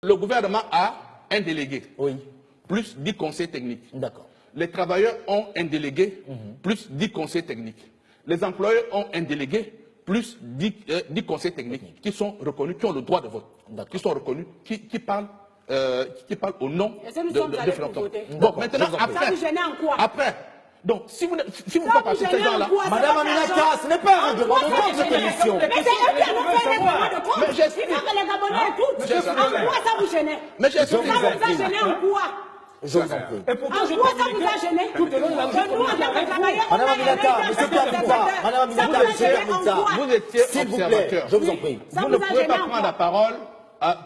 Le gouvernement a un délégué, oui, plus 10 conseils techniques. d'accord. Les travailleurs ont un délégué, plus 10 conseils techniques. Les employeurs ont un délégué, plus 10 conseils techniques qui sont reconnus, qui ont le droit de vote, qui sont reconnus, qui parlent au nom de Philomène. Bon, maintenant, après, donc, si vous ne faites pas ces gens-là... Madame Aminata, ce n'est pas un règlement de compte, cette émission. Mais c'est eux qui ont fait un règlement de compte. Il faut que les Gabonais écoutent. En quoi ça vous gênait? Mais j'ai ça vous a gêné en quoi? Je vous en prie. En quoi ça vous a gêné? Nous, en tant que travailleurs, on Madame a Aminata, monsieur Permuta, Madame Aminata, monsieur Permuta, vous étiez s'il vous plaît, observateur. je vous en prie. Vous ne pouvez pas prendre la parole.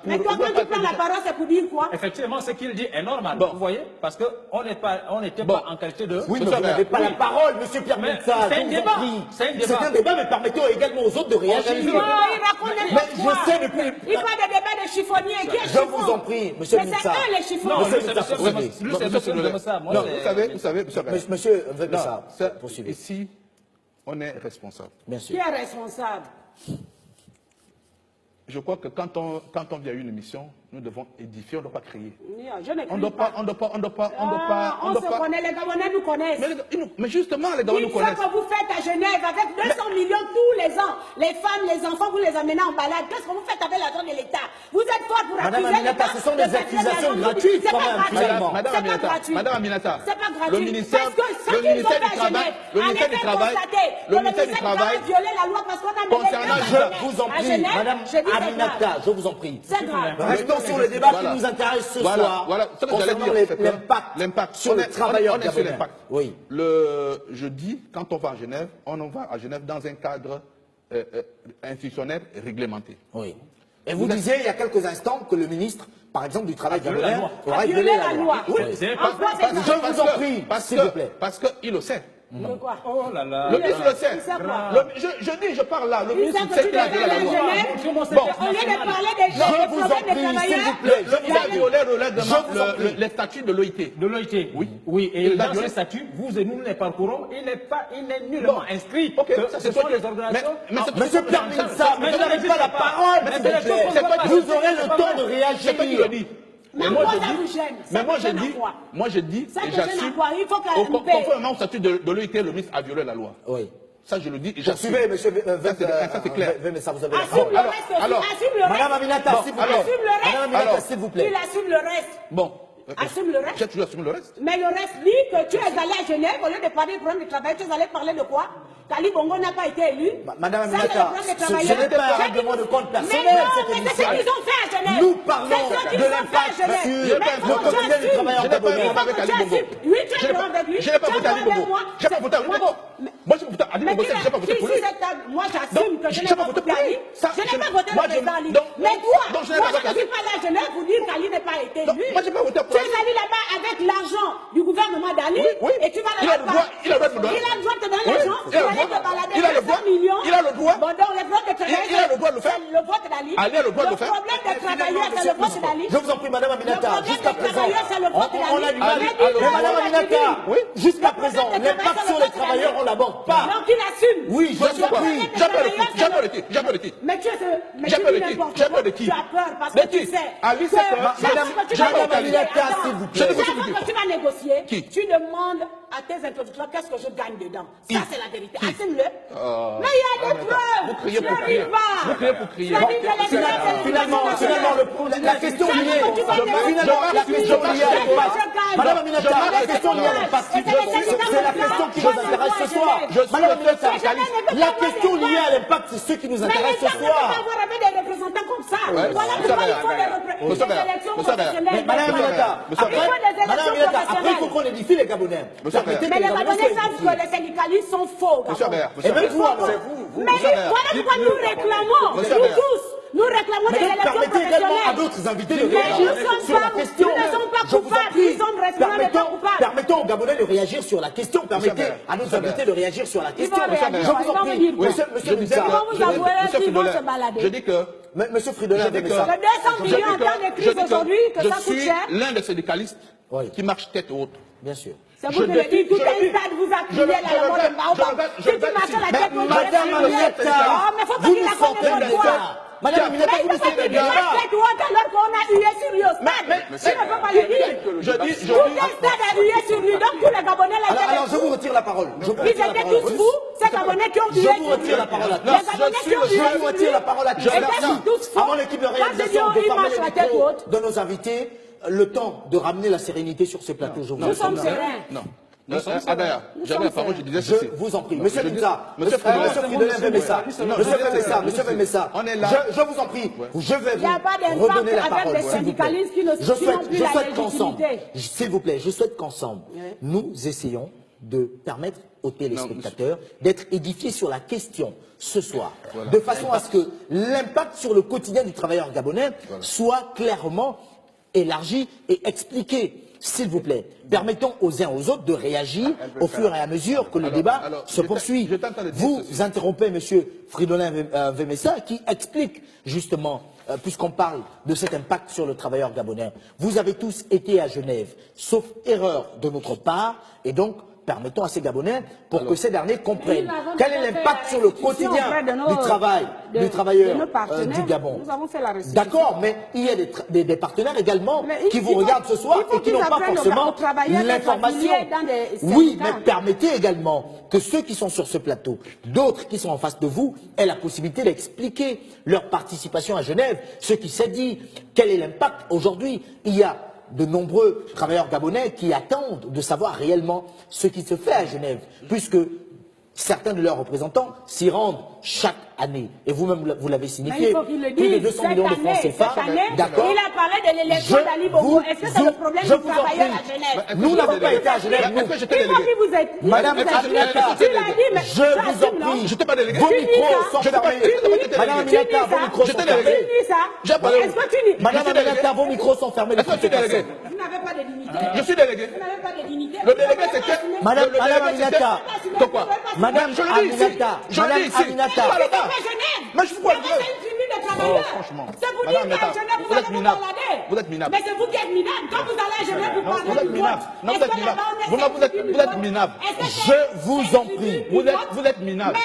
Mais toi, quand tu prends la parole, c'est pour dire quoi? Effectivement, ce qu'il dit est normal, vous voyez, parce qu'on n'était pas en qualité de... Oui, mais vous n'avez pas la parole, monsieur Permuta. C'est un débat. C'est un débat, mais permettons également aux autres de réagir. Non, il raconte Mais je sais depuis... Il parle de débat de chiffonnier. Qui est Je vous en prie, monsieur Moussa. Mais c'est eux les chiffonniers. Non, vous savez, monsieur Moussa, poursuivez. Ici, on est responsable. Bien sûr. Qui est responsable? Je crois que quand on vient à une émission, nous devons édifier, on ne doit pas crier. Je ne On ne doit pas. On se connaît, les Gabonais nous connaissent. Mais justement, les Gabonais nous connaissent. Ce que vous faites à Genève avec 200 millions tous les ans, les femmes, les enfants, vous les amenez en balade. Qu'est-ce que vous faites avec l'argent de l'État? Vous êtes fort pour accuser Madame Aminata, ce sont des accusations gratuites quand même, finalement. Madame Aminata, c'est pas gratuit. le ministère du Travail, a violé la loi parce qu'on a concernant, je vous en prie, Madame Aminata, je vous en prie. C'est grave. Restons sur le débat qui nous intéresse ce soir. Voilà ce que j'allais dire. L'impact sur les travailleurs gabonais. Oui. Le jeudi, quand on va à Genève, on va à Genève dans un cadre institutionnel réglementé. Oui. Et vous disiez il y a quelques instants que le ministre, par exemple, du Travail gabonais, aurait violé la loi. Oui. Je vous en prie, s'il vous plaît. Parce qu'il le sait. De quoi? Oh là là. Le ministre le sait. Je parle là. Le ministre sait qu'il a violé la loi. Au lieu de parler des gens, des problèmes des travailleurs, il a violé les statuts de l'OIT. De l'OIT. Oui. Oui. Et dans ce statut, vous et nous les parcourons, il n'est nullement inscrit que ce sont les organisations. Monsieur Permuta, vous n'avez pas la parole. Vous aurez le temps de réagir. C'est pas qui le dit. Mais moi je dis, et j'assume, conformément au statut de l'OIT, le ministre a violé la loi. Oui. Ça, je le dis, et j'assume. Poursuivez, monsieur c'est clair. Ça, vous avez la assume parole. le reste aussi, assume le reste. Madame Aminata, s'il vous plaît. Assume le reste. Madame Aminata, s'il vous plaît. Il assume le reste. Bon. Assume le reste. J'ai toujours assumé le reste. Mais le reste dit que tu es allé à Genève, au lieu de parler du problème du travail, tu es allé parler de quoi? Kali Bongo n'a pas été élu. Madame Aminata, ce n'est pas un règlement de compte personnel, cette émission. Mais c'est ce qu'ils ont fait à Genève. Nous parlons de l'impact sur le quotidien du travailleur gabonais. Oui, tu es devant avec lui. Je n'ai pas voté à Ali Bongo. Je n'ai pas voté à Ali Bongo. Moi, j'ai voté à Ali Bongo, je n'ai pas voté pour lui. Moi, j'assume que je n'ai pas voté pour Ali. Je n'ai pas voté pour président Ali. Mais toi, moi, je ne suis pas là à Genève pour dire qu'Ali n'a pas été élu. Moi, je n'ai pas voté pour Ali. Tu es allé là-bas avec l'argent du gouvernement d'Ali. Et tu vas là-bas. Il a le droit de donner l'argent. Tu vas aller te balader. Il a le droit. Il a le droit. Bon, donc, le vote de travailleurs, il a le droit de le faire. Le vote d'Ali. Ali a le droit de le faire. Le problème des travailleurs, c'est le vote d'Ali. Je vous en prie, Madame Aminata, jusqu'à présent, on a du mal. Mais Madame Aminata, jusqu'à présent, l'impact sur les travailleurs, on l'aborde pas. Donc il assume. Oui, je vous en prie. J'ai peur de qui? Mais tu J'ai peur de qui? Tu as peur parce que tu sais. Ali, c'est que... Madame Aminata, s'il vous plaît. Chaque fois que tu vas négocier, tu demandes à tes interlocuteurs qu'est-ce que je gagne dedans. Ça, c'est la vérité. Assume-le. Mais il y a des preuves. Vous criez pour crier. Vous criez pour crier. Finalement, la question liée à l'impact. Madame Aminata, la question liée à l'impact, c'est la question qui nous intéresse ce soir. Madame Aminata, la question liée à l'impact, c'est ce qui nous intéresse ce soir. Mais on ne peut pas avoir avec des représentants comme ça. Voilà pourquoi il faut des élections professionnelles. Madame Aminata, après il faut qu'on édifie les Gabonais. Mais les Gabonais savent que les syndicalistes sont faux. Et même vous, mais voilà pourquoi nous réclamons, nous tous. Nous réclamons des élections professionnelles. Également à d'autres invités de réagir sur la question. Ils ne sont pas coupables, ils sont respectables. Permettons aux Gabonais de réagir sur la question. Permettez à nos invités de réagir sur la question. Je vous en prie. Monsieur Moussa, je dis que... Monsieur Fridolin, le 200 millions en temps de crise aujourd'hui, que ça coûte cher. Je suis l'un des syndicalistes qui marche tête haute. Bien sûr. C'est vous qui le dites, tout un stade vous appuyez à la mort de Baobab. Si tu marches à la tête haute, Madame Aminata, mais faut pas qu'il la connaisse votre voix. Madame Aminata, vous ne savez pas. Alors qu'on a eu Je ne peux pas le dire. Tout un stade a hué sur lui, donc tous les Gabonais là étaient. Alors je vous retire la parole. Ils étaient tous fous, ces Gabonais qui ont hué. Je vous retire la parole à tous. Je vous retire la parole à tous. Avant l'équipe de réalisation de fermer les micros de nos invités, le temps de ramener la sérénité sur ce plateau. Nous sommes sereins. Non. Adaya, j'avais la parole, je disais je vous en prie. Monsieur Minza, Monsieur Fridolin Vemessa, Monsieur Vemessa, je vous en prie, je vais vous redonner la parole. Je souhaite qu'ensemble, s'il vous plaît, je souhaite qu'ensemble, nous essayons de permettre aux téléspectateurs d'être édifiés sur la question ce soir, de façon à ce que l'impact sur le quotidien du travailleur gabonais soit clairement élargi et expliqué. S'il vous plaît, permettons aux uns aux autres de réagir au fur et à mesure que le débat se poursuit. Vous interrompez M. Fridolin Vemessa qui explique justement, puisqu'on parle de cet impact sur le travailleur gabonais, vous avez tous été à Genève, sauf erreur de notre part, et donc permettons à ces Gabonais pour que ces derniers comprennent quel est l'impact sur le quotidien du travail, du travailleur du Gabon. D'accord, mais il y a des partenaires également qui vous regardent ce soir et qui n'ont pas forcément l'information. Oui, mais permettez également que ceux qui sont sur ce plateau, d'autres qui sont en face de vous, aient la possibilité d'expliquer leur participation à Genève, ce qui s'est dit, quel est l'impact aujourd'hui. Il y a de nombreux travailleurs gabonais qui attendent de savoir réellement ce qui se fait à Genève, puisque certains de leurs représentants s'y rendent chaque année. Et vous-même, vous l'avez signifié, plus de 200 millions de francs CFA. D'accord. Il a parlé de l'élection d'Ali Bongo. Est-ce que c'est le problème du travailleur à Genève? Nous n'avons pas été à Genève. Madame Aminata, je vous en prie. Je t'ai pas délégué. Vos micros sont fermés. Madame Aminata, vos micros sont fermés. Est-ce que tu dis? Madame Aminata, vos micros sont fermés. Est-ce que tu es délégué? Vous n'avez pas de dignité. Je suis délégué. Vous n'avez pas de dignité. Le délégué, c'était... Madame Aminata. Pourquoi? Madame Aminata. Madame Aminata. Mais je vous vois bien. Franchement. C'est pour dire qu'à Genève, vous allez vous balader. Vous êtes minable. Mais c'est vous qui êtes minable. Quand vous allez à Genève, vous parlez vous êtes minable. Non, vous êtes minable. Vous êtes minable. Je vous en prie. Vous êtes minable.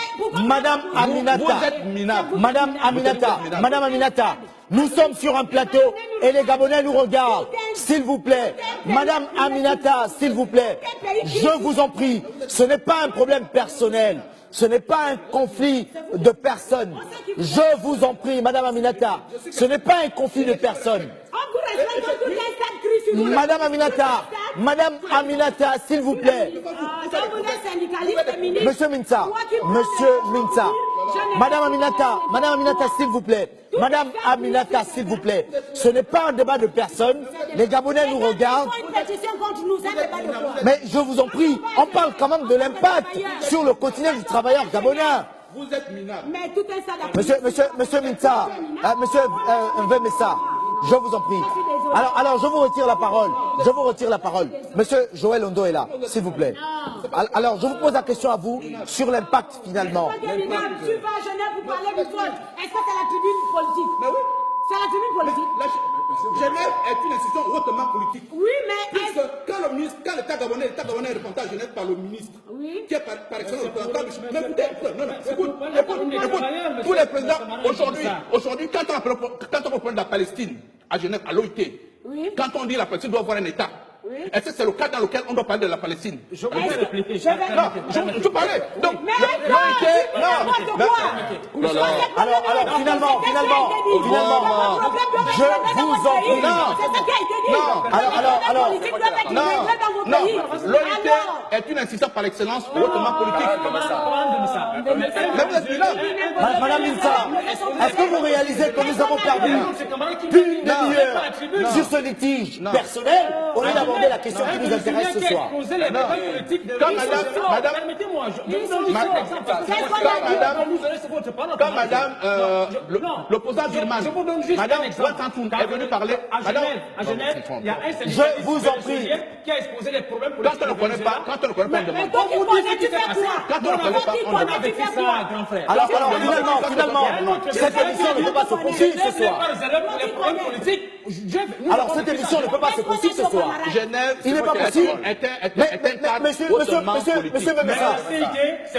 Madame Aminata. Vous êtes minable. Madame Aminata. Madame Aminata. Nous sommes sur un plateau et les Gabonais nous regardent. S'il vous plaît. Madame Aminata, s'il vous plaît. Je vous en prie. Ce n'est pas un problème personnel. Ce n'est pas un conflit de personnes. Je vous en prie, Madame Aminata. Ce n'est pas un conflit de personnes. Madame Aminata, s'il vous plaît. Monsieur Minza, Madame Aminata, s'il vous plaît. Madame Aminata, s'il vous plaît. Ce n'est pas un débat de personnes. Les Gabonais nous regardent. Mais je vous en prie, on parle quand même de l'impact sur le quotidien du travailleur gabonais. Vous êtes minable. Monsieur Minza, Monsieur Vemessa, je vous en prie. Alors, je vous retire la parole. Je vous retire la parole. Monsieur Joël Ondo est là, s'il vous plaît. Alors, je vous pose la question à vous sur l'impact finalement. Tu vas à Genève pour parler du vote. Est-ce que c'est la tribune politique? Mais oui. C'est la tribune politique. Genève est une institution hautement politique. Oui, mais... Puisque quand l'État gabonais répond à Genève par le ministre, qui est par excellence le représentant du... Mais écoute, tous les présidents, aujourd'hui, quand on reprend la Palestine à Genève, à l'OIT, quand on dit que la Palestine doit avoir un État, est-ce que c'est le cas dans lequel on doit parler de la Palestine? Je vais répliquer. Non, je parlais. Donc, Alors, finalement, je vous en prie. Non, l'OIT est une institution par excellence hautement politique. Madame Minza, est-ce que vous réalisez que nous avons perdu plus d'une demi-heure sur ce litige personnel au lieu d'aborder la question qui nous intéresse ce soir? Quand madame, l'opposant birman, madame Ouattantoun est venue parler à Genève, il y a un je vous en prie. Qui a exposé les problèmes quand on ne connaît pas, on demande. Quand on ne connaît pas, on a fait ça, grand frère. Alors, finalement, cette émission ne peut pas se poursuivre ce soir. Alors cette émission ne peut pas se poursuivre ce soir. Genève, Il n'est pas possible. Monsieur Memessa,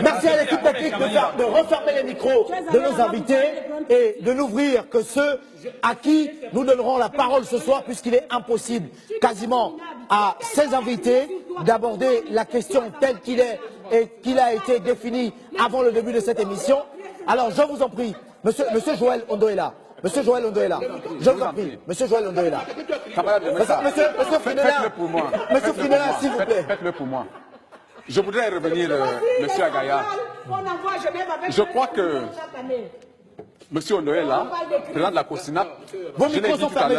merci à l'équipe technique de refermer les micros de nos invités et de n'ouvrir que ceux à qui nous donnerons la parole ce soir, puisqu'il est impossible quasiment à ces invités d'aborder la question telle qu'il est et qu'il a été défini avant le début de cette émission. Alors je vous en prie, Monsieur Joël Ondo est là. Monsieur Joël Ondo est là. Je vous en prie, Monsieur Joël Ondo est là. Monsieur Frinella, s'il vous plaît. Faites-le pour moi. Je voudrais revenir, Monsieur Agaya. Je crois que Monsieur Ondo est là, président de la COSINAP. Vos micros sont fermés.